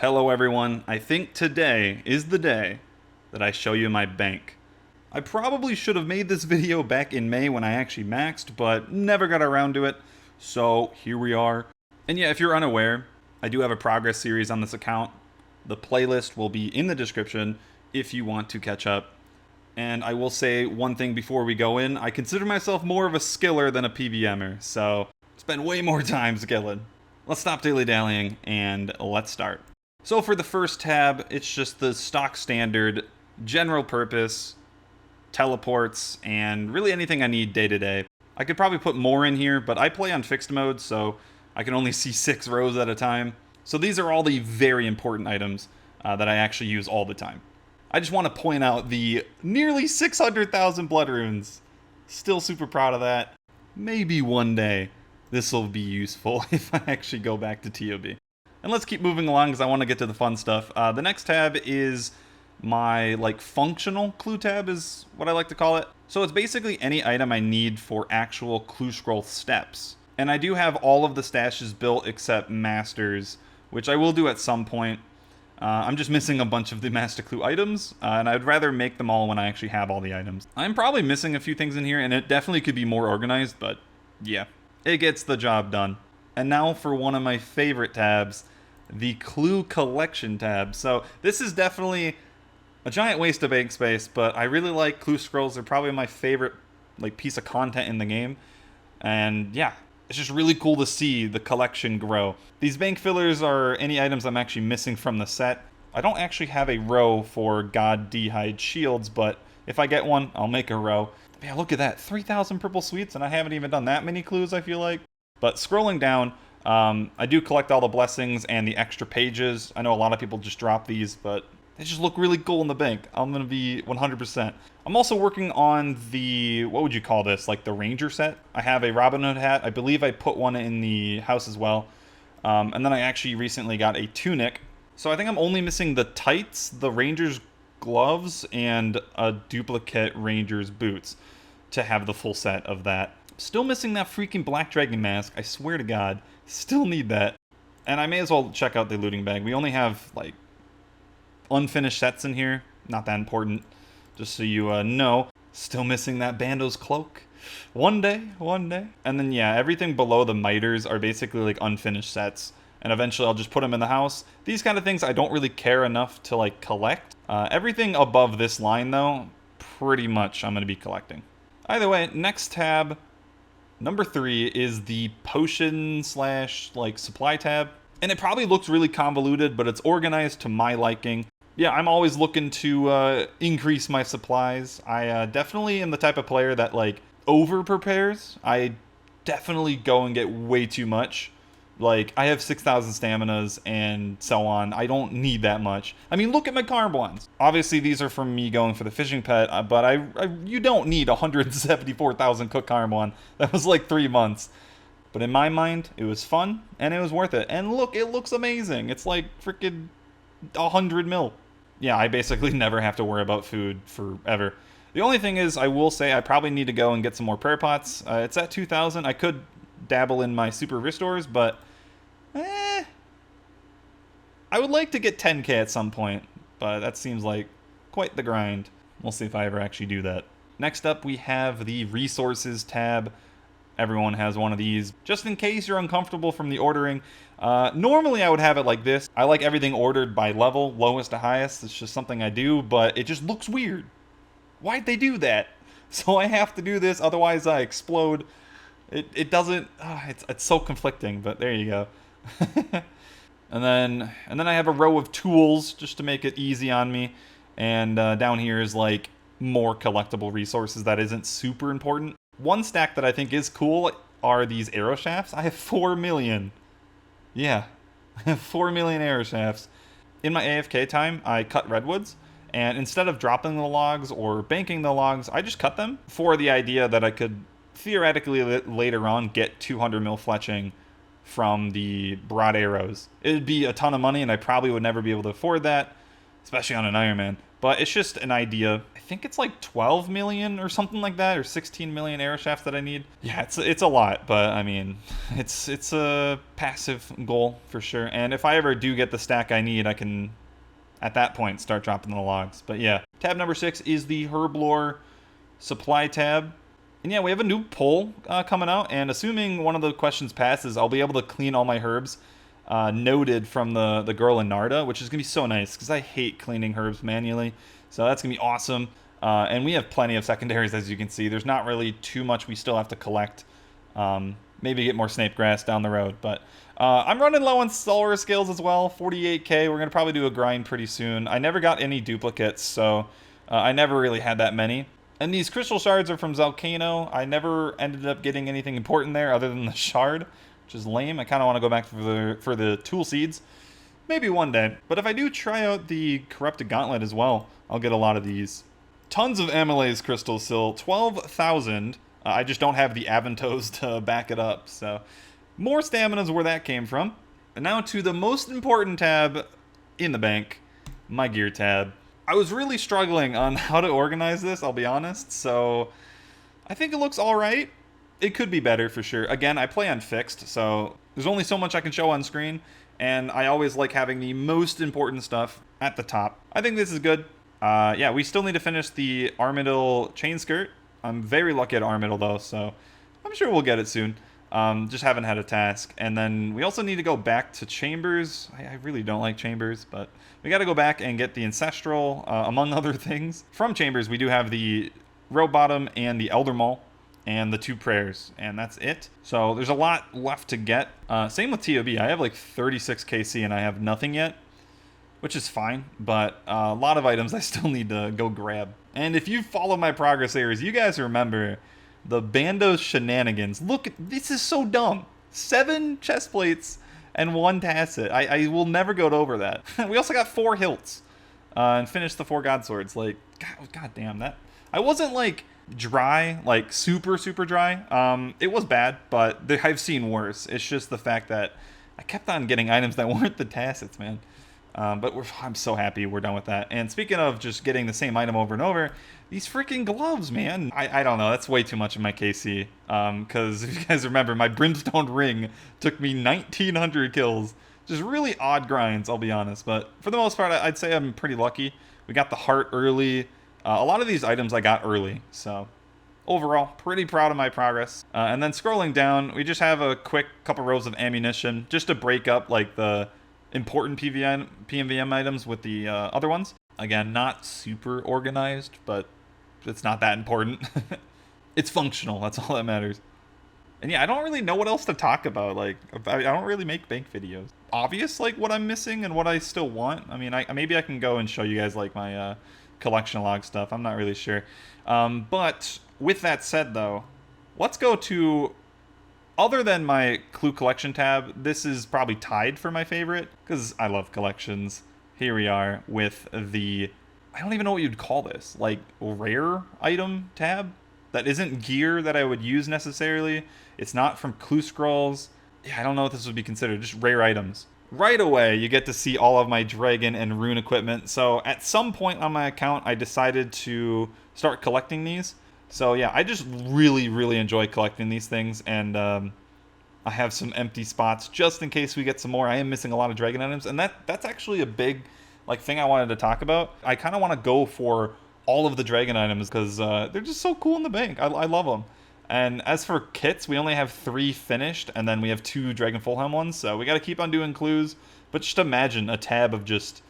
Hello everyone, I think today is the day that I show you my bank. I probably should have made this video back in May when I actually maxed, but never got around to it, so here we are. And yeah, if you're unaware, I do have a progress series on this account. The playlist will be in the description if you want to catch up. And I will say one thing before we go in, I consider myself more of a skiller than a PVMer, so spend way more time skilling. Let's stop dilly-dallying and let's start. So for the first tab, it's just the stock standard, general purpose, teleports, and really anything I need day to day. I could probably put more in here, but I play on fixed mode, so I can only see 6 rows at a time. So these are all the very important items that I actually use all the time. I just want to point out the nearly 600,000 blood runes. Still super proud of that. Maybe one day this will be useful if I actually go back to TOB. And let's keep moving along because I want to get to the fun stuff. The next tab is my functional clue tab is what I like to call it. So it's basically any item I need for actual clue scroll steps. And I do have all of the stashes built except masters, which I will do at some point. I'm just missing a bunch of the master clue items, and I'd rather make them all when I actually have all the items. I'm probably missing a few things in here, and it definitely could be more organized, but yeah, it gets the job done. And now for one of my favorite tabs, the clue collection tab. So this is definitely a giant waste of bank space, but I really like clue scrolls. They're probably my favorite piece of content in the game. And yeah, it's just really cool to see the collection grow. These bank fillers are any items I'm actually missing from the set. I don't actually have a row for God D'hide shields, but if I get one, I'll make a row. Yeah, look at that, 3,000 purple sweets, and I haven't even done that many clues, I feel like. But scrolling down, I do collect all the blessings and the extra pages. I know a lot of people just drop these, but they just look really cool in the bank. I'm going to be 100%. I'm also working on the, what would you call this, the ranger set. I have a Robin Hood hat. I believe I put one in the house as well. And then I actually recently got a tunic. So I think I'm only missing the tights, the ranger's gloves, and a duplicate ranger's boots to have the full set of that. Still missing that freaking black dragon mask. I swear to God. Still need that. And I may as well check out the looting bag. We only have, unfinished sets in here. Not that important. Just so you know. Still missing that Bando's cloak. One day. And then, yeah, everything below the miters are basically, unfinished sets. And eventually I'll just put them in the house. These kind of things I don't really care enough to, collect. Everything above this line, though, pretty much I'm going to be collecting. Either way, next tab, number 3, is the potion / supply tab. And it probably looks really convoluted, but it's organized to my liking. Yeah, I'm always looking to increase my supplies. I definitely am the type of player that, over prepares. I definitely go and get way too much. I have 6,000 staminas and so on. I don't need that much. I mean, look at my carbons. Obviously, these are from me going for the fishing pet, but you don't need 174,000 cooked carbon. That was 3 months. But in my mind, it was fun, and it was worth it. And look, it looks amazing. It's freaking 100 mil. Yeah, I basically never have to worry about food forever. The only thing is, I will say I probably need to go and get some more prayer pots. It's at 2,000. I could dabble in my super restores, but I would like to get 10k at some point, but that seems like quite the grind. We'll see if I ever actually do that. Next up, we have the resources tab. Everyone has one of these, just in case you're uncomfortable from the ordering. Normally I would have it like this. I like everything ordered by level, lowest to highest. It's just something I do, but it just looks weird. Why'd they do that? So I have to do this, otherwise I explode. It doesn't, it's so conflicting, but there you go. and then I have a row of tools just to make it easy on me. And down here is more collectible resources that isn't super important. One stack that I think is cool are these arrow shafts. I have 4 million. Yeah, I have 4 million arrow shafts. In my AFK time, I cut redwoods. And instead of dropping the logs or banking the logs, I just cut them for the idea that I could theoretically later on get 200 mil fletching from the broad arrows. It'd be a ton of money, and I probably would never be able to afford that, especially on an Ironman. but it's just an idea. I think it's like 12 million or something like that, or 16 million arrow shafts that I need. Yeah, it's a lot, but I mean, it's a passive goal for sure. And if I ever do get the stack I need, I can, at that point, start dropping the logs. But yeah, tab number 6 is the Herblore supply tab. And yeah, we have a new poll coming out, and assuming one of the questions passes, I'll be able to clean all my herbs noted from the girl in Narda, which is going to be so nice, because I hate cleaning herbs manually. So that's going to be awesome. And we have plenty of secondaries, as you can see. There's not really too much we still have to collect. Maybe get more snape grass down the road. But I'm running low on solar scales as well, 48k. We're going to probably do a grind pretty soon. I never got any duplicates, so I never really had that many. And these crystal shards are from Volcano. I never ended up getting anything important there other than the shard, which is lame. I kind of want to go back for the tool seeds. Maybe one day. But if I do try out the Corrupted Gauntlet as well, I'll get a lot of these. Tons of Amylase crystals still. 12,000. I just don't have the Aventos to back it up. So more stamina is where that came from. And now to the most important tab in the bank, my gear tab. I was really struggling on how to organize this, I'll be honest, so I think it looks alright. It could be better for sure. Again, I play on fixed, so there's only so much I can show on screen, and I always like having the most important stuff at the top. I think this is good. Yeah, we still need to finish the Armadyl chain skirt. I'm very lucky at Armadyl though, so I'm sure we'll get it soon. Just haven't had a task. And then we also need to go back to Chambers. I really don't like Chambers, but we got to go back and get the Ancestral, among other things. From Chambers, we do have the Road Bottom and the Elder Maul and the 2 prayers, and that's it. So there's a lot left to get. Same with TOB. I have like 36 KC and I have nothing yet, which is fine, but a lot of items I still need to go grab. And if you follow my progress areas, you guys remember the Bandos shenanigans. Look, this is so dumb. 7 chest plates and 1 tacet. I will never go over that. We also got 4 hilts and finished the 4 god swords. Like, god damn that. I wasn't like dry, like super dry. It was bad, but I've seen worse. It's just the fact that I kept on getting items that weren't the tacets, man. But I'm so happy we're done with that. And speaking of just getting the same item over and over, these freaking gloves, man. I don't know. That's way too much in my KC. Because if you guys remember, my Brimstone ring took me 1,900 kills. Just really odd grinds, I'll be honest. But for the most part, I'd say I'm pretty lucky. We got the heart early. A lot of these items I got early. So overall, pretty proud of my progress. And then scrolling down, we just have a quick couple rows of ammunition. Just to break up like the important PMVM items with the other ones. Again, not super organized, but it's not that important. It's functional, that's all that matters. And yeah, I don't really know what else to talk about. Like, I don't really make bank videos. Obvious, like, what I'm missing and what I still want. I mean, maybe I can go and show you guys, like, my collection log stuff. I'm not really sure. But with that said, though, let's go to... Other than my Clue Collection tab, this is probably tied for my favorite, because I love collections. Here we are with the, I don't even know what you'd call this, like rare item tab? That isn't gear that I would use necessarily. It's not from Clue Scrolls. Yeah, I don't know what this would be considered, just rare items. Right away, you get to see all of my dragon and rune equipment. So at some point on my account, I decided to start collecting these. So yeah, I just really enjoy collecting these things, and I have some empty spots just in case we get some more. I am missing a lot of dragon items, and that's actually a big like thing I wanted to talk about. I kind of want to go for all of the dragon items because they're just so cool in the bank. I love them. And as for kits, we only have 3 finished, and then we have 2 Dragon Fullhelm ones, so we got to keep on doing clues. But just imagine a tab of just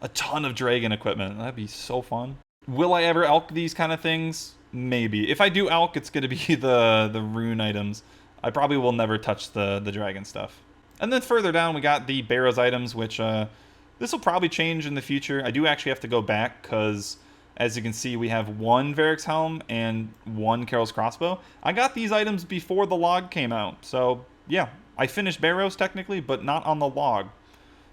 a ton of dragon equipment. That'd be so fun. Will I ever elk these kind of things? Maybe. If I do elk, it's going to be the rune items. I probably will never touch the dragon stuff. And then further down, we got the Barrows items, which this will probably change in the future. I do actually have to go back because, as you can see, we have 1 Varric's Helm and 1 Carol's Crossbow. I got these items before the log came out. So, yeah, I finished Barrows technically, but not on the log.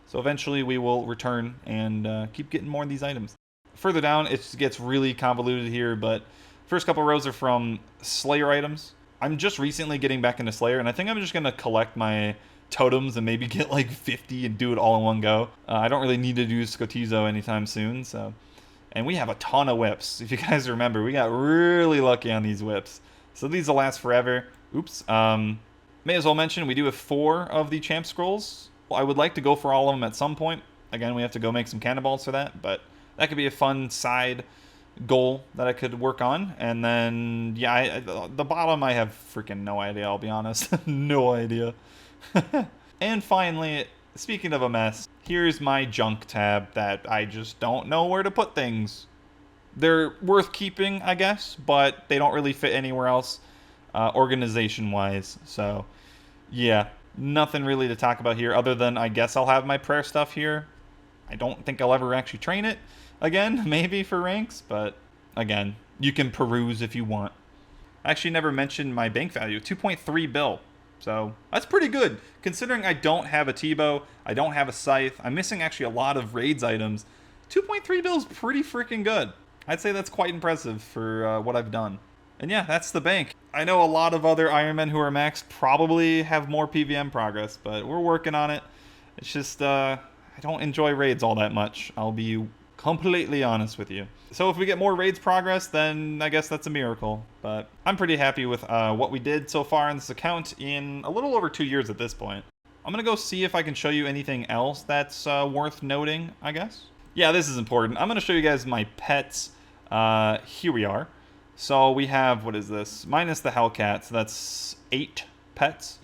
So eventually we will return and keep getting more of these items. Further down, it gets really convoluted here, but first couple rows are from Slayer items. I'm just recently getting back into Slayer, and I think I'm just going to collect my totems and maybe get like 50 and do it all in one go. I don't really need to do Skotizo anytime soon, so And we have a ton of whips. If you guys remember, we got really lucky on these whips. So these will last forever. Oops. May as well mention, we do have 4 of the champ scrolls. Well, I would like to go for all of them at some point. Again, we have to go make some cannonballs for that, but that could be a fun side goal that I could work on. And then, yeah, the bottom I have freaking no idea, I'll be honest. No idea. And finally, speaking of a mess, here's my junk tab that I just don't know where to put things. They're worth keeping, I guess, but they don't really fit anywhere else organization-wise. So, yeah, nothing really to talk about here other than I guess I'll have my prayer stuff here. I don't think I'll ever actually train it again, maybe for ranks, but again, you can peruse if you want. I actually never mentioned my bank value, 2.3 bill. So that's pretty good, considering I don't have a T-bow, I don't have a scythe, I'm missing actually a lot of raids items. 2.3 bill is pretty freaking good. I'd say that's quite impressive for what I've done. And yeah, that's the bank. I know a lot of other Ironmen who are maxed probably have more PVM progress, but we're working on it. It's just, I don't enjoy raids all that much. I'll be completely honest with you. So if we get more raids progress, then I guess that's a miracle. But I'm pretty happy with what we did so far in this account in a little over 2 years at this point. I'm going to go see if I can show you anything else that's worth noting, I guess. Yeah, this is important. I'm going to show you guys my pets. Here we are. So we have, what is this? Minus the Hellcat, so that's 8 pets.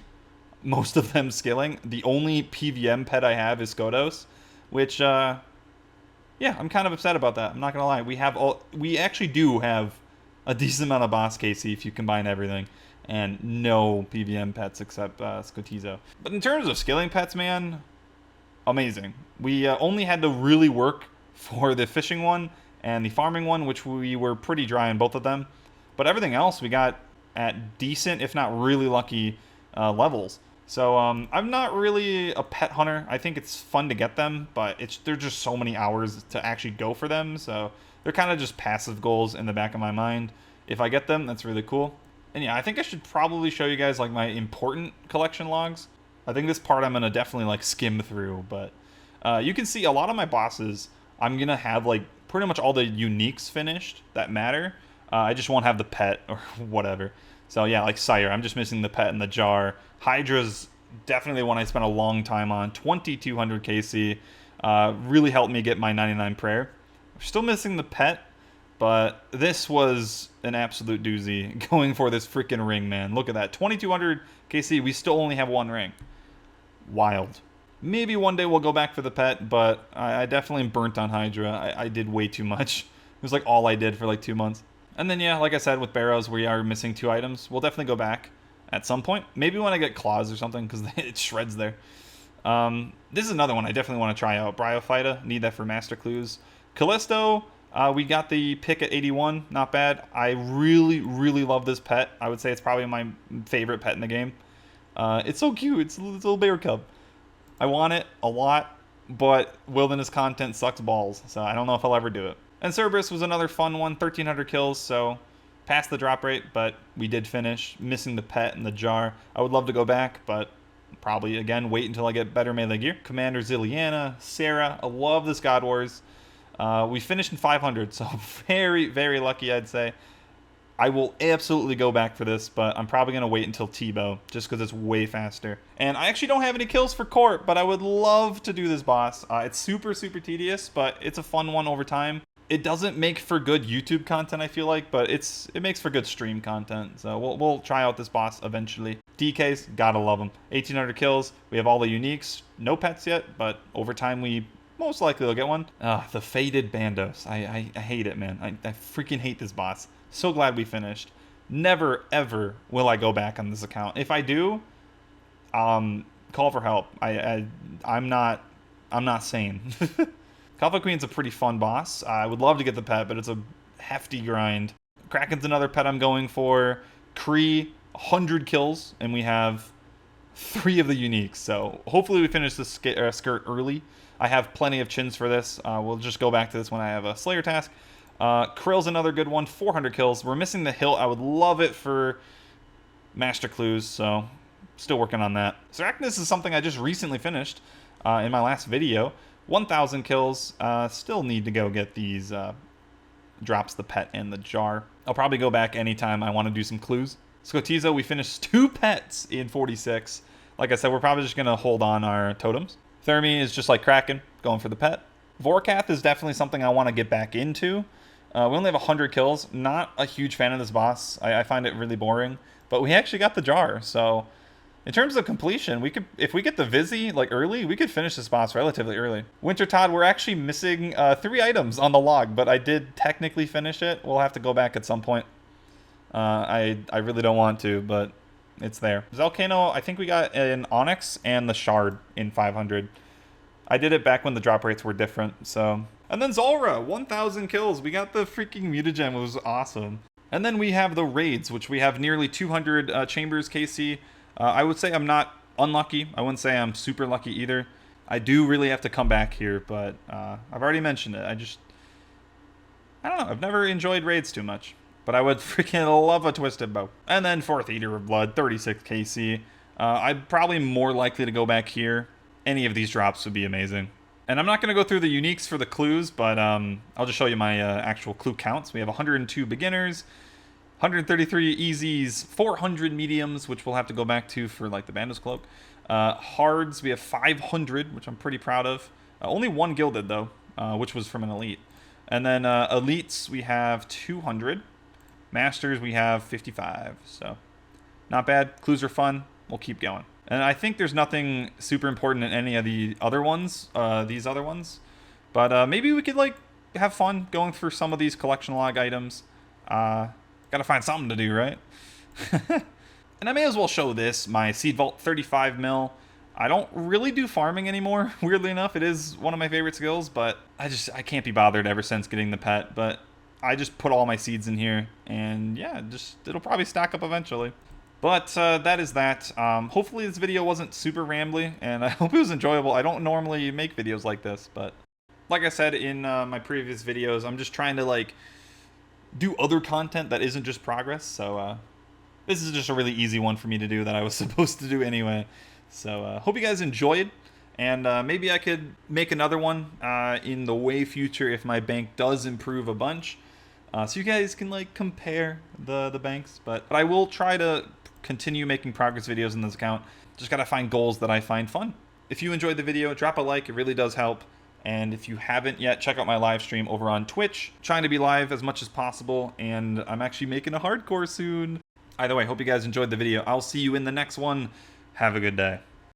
Most of them skilling. The only PVM pet I have is Skodos, which, yeah, I'm kind of upset about that. I'm not going to lie. We actually do have a decent amount of boss KC if you combine everything, and no PVM pets except Skotizo. But in terms of skilling pets, man, amazing. We only had to really work for the fishing one and the farming one, which we were pretty dry on both of them. But everything else we got at decent, if not really lucky, levels. So I'm not really a pet hunter. I think it's fun to get them, but there's just so many hours to actually go for them. So they're kind of just passive goals in the back of my mind. If I get them, that's really cool. And yeah, I think I should probably show you guys like my important collection logs. I think this part I'm going to definitely like skim through, but you can see a lot of my bosses, I'm going to have like pretty much all the uniques finished that matter. I just won't have the pet or whatever. So yeah, like Sire, I'm just missing the pet and the jar. Hydra's definitely one I spent a long time on. 2200 KC. Really helped me get my 99 prayer. We're still missing the pet, but this was an absolute doozy going for this freaking ring, man. Look at that. 2200 KC, we still only have 1 ring. Wild. Maybe one day we'll go back for the pet, but I definitely am burnt on Hydra. I did way too much. It was like all I did for like 2 months. And then yeah, like I said, with Barrows, we are missing 2 items. We'll definitely go back at some point. Maybe when I get claws or something, because it shreds there. This is another one I definitely want to try out. Bryophyta, need that for Master Clues. Callisto, we got the pick at 81, not bad. I really, really love this pet. I would say it's probably my favorite pet in the game. It's so cute. It's a little bear cub. I want it a lot, but wilderness content sucks balls, so I don't know if I'll ever do it. And Cerberus was another fun one, 1300 kills, so past the drop rate, but we did finish, missing the pet and the jar. I would love to go back, but probably, again, wait until I get better melee gear. Commander Zilliana, Sarah, I love this God Wars. We finished in 500, so very, very lucky, I'd say. I will absolutely go back for this, but I'm probably going to wait until T-bow, just because it's way faster. And I actually don't have any kills for Court, but I would love to do this boss. It's super, super tedious, but it's a fun one over time. It doesn't make for good YouTube content, I feel like, but it makes for good stream content. So we'll try out this boss eventually. DKs, gotta love them. 1800 kills, we have all the uniques. No pets yet, but over time we most likely will get one. The Faded Bandos. I hate it, man. I freaking hate this boss. So glad we finished. Never, ever will I go back on this account. If I do, call for help. I'm not sane. Kalpa Queen's a pretty fun boss. I would love to get the pet, but it's a hefty grind. Kraken's another pet I'm going for. Kree, 100 kills, and we have 3 of the uniques. So hopefully we finish this skirt early. I have plenty of chins for this. We'll just go back to this when I have a Slayer task. Krill's another good one, 400 kills. We're missing the hilt. I would love it for Master Clues, so still working on that. Sarachnis is something I just recently finished in my last video. 1,000 kills. Still need to go get these drops the pet and the jar. I'll probably go back anytime I want to do some clues. Scotizo, we finished 2 pets in 46. Like I said, we're probably just going to hold on our totems. Thermi is just like Kraken, going for the pet. Vorkath is definitely something I want to get back into. We only have 100 kills. Not a huge fan of this boss. I find it really boring. But we actually got the jar, so in terms of completion, we could, if we get the Vizzy like early, we could finish this boss relatively early. Winter Todd, we're actually missing 3 items on the log, but I did technically finish it. We'll have to go back at some point. I really don't want to, but it's there. Zelcano, I think we got an Onyx and the Shard in 500. I did it back when the drop rates were different, so. And then Zulrah, 1,000 kills. We got the freaking mutagen. It was awesome. And then we have the raids, which we have nearly 200 chambers KC. I would say I'm not unlucky. I wouldn't say I'm super lucky either. I do really have to come back here, but I've already mentioned it. I don't know. I've never enjoyed raids too much, but I would freaking love a Twisted Bow. And then 4th Eater of Blood, 36 KC. I'm probably more likely to go back here. Any of these drops would be amazing. And I'm not going to go through the uniques for the clues, but I'll just show you my actual clue counts. We have 102 beginners, 133 easies, 400 mediums, which we'll have to go back to for like the Bando's Cloak. Hards, we have 500, which I'm pretty proud of. Only 1 gilded though, which was from an elite. And then elites, we have 200. Masters, we have 55. So not bad. Clues are fun. We'll keep going. And I think there's nothing super important in any of the other ones, these other ones. But maybe we could like have fun going through some of these collection log items. Gotta find something to do, right? And I may as well show this, my Seed Vault 35 mil. I don't really do farming anymore, weirdly enough. It is one of my favorite skills, but I can't be bothered ever since getting the pet. But I just put all my seeds in here, and yeah, it'll probably stack up eventually. But that is that. Hopefully this video wasn't super rambly, and I hope it was enjoyable. I don't normally make videos like this, but like I said in my previous videos, I'm just trying to like do other content that isn't just progress. So this is just a really easy one for me to do that I was supposed to do anyway. So hope you guys enjoyed, and maybe I could make another one in the way future if my bank does improve a bunch. So you guys can like compare the banks, but I will try to continue making progress videos in this account. Just gotta find goals that I find fun. If you enjoyed the video, drop a like, it really does help. And if you haven't yet, check out my live stream over on Twitch. Trying to be live as much as possible, and I'm actually making a hardcore soon. Either way, hope you guys enjoyed the video. I'll see you in the next one. Have a good day.